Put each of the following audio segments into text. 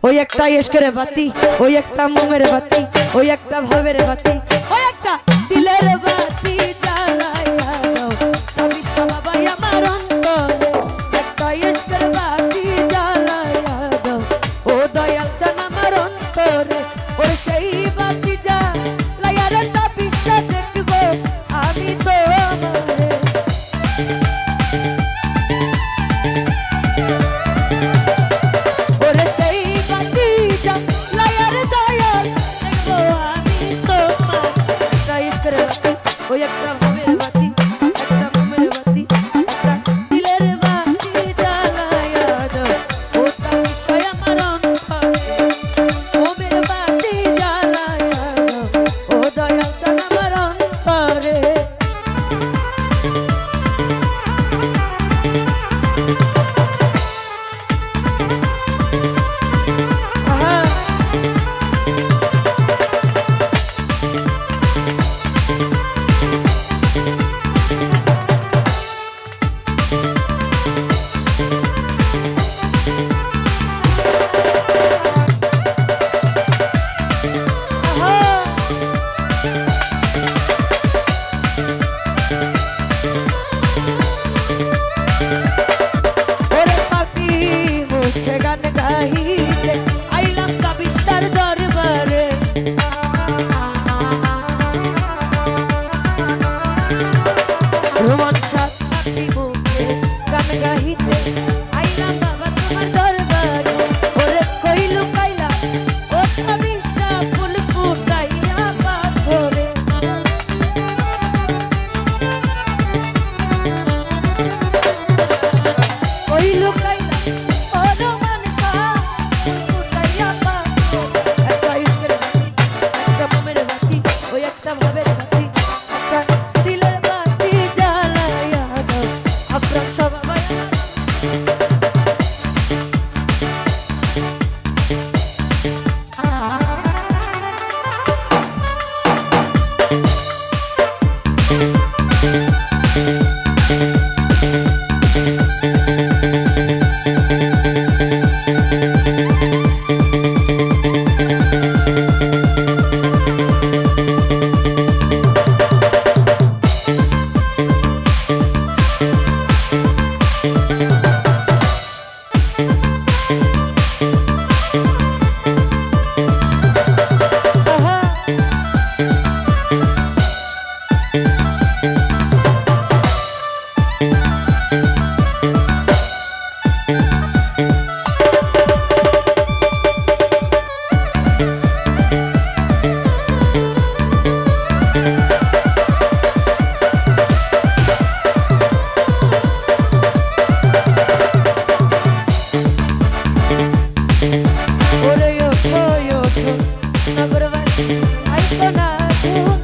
ওই একটা ইশকের বাতি, ওই একটা মোমের বাতি, ওই একটা ভাবের বাতি, ওই একটা দিলের বাতি জ্বালাইয়া দাও নবী সবাই আমার অন্তরে। একটা ইশকের বাতি জ্বালাইয়া দাও ও দয়াল জান আমার অন্তরে। ওর সেই বাতি জ্বালাইয়া রে নবী দেখব আমি তোমারে। ওরে সেই বাতি জ্বালাইয়া রে দয়াল দেখব আমি তোমার। একটা ইশকের বাতি, ওই একটা ভাবের বাতি, একটা মোমের বাতি, একটা দিলের বাতি জ্বালাইয়া দাও ও তার বিষয় আমার অন্তরে। মোমের বাতি জ্বালাইয়া দাও ও দয়াল জান আমার অন্তরে। ওরে পাপি মুখে গান গাইতে আইলাম কাবিসার দরবারে। রোমান সাত পাপি মুখে গান গাইতে আইলাম বাবা তোমার দরবারে। ওরে কইলু কাইলা ও কাবিসা ফুল ফুটাইয়া পাথরে। কইলু কাইলা ও রোমান সাত ফুল ফুটাইয়া পাথরে। একটা ইশকের বাতি, একটা মোমের বাতি, ওই একটা ভাবের বাতি, একটা দিলের বাতি জ্বালাইয়া দাও আপনার সবাই। ওরে ওঠো ওঠো নগরবাসী আইতো না ঘুম।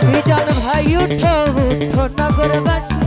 বিজন ভাই উঠো উঠো নগরবাসী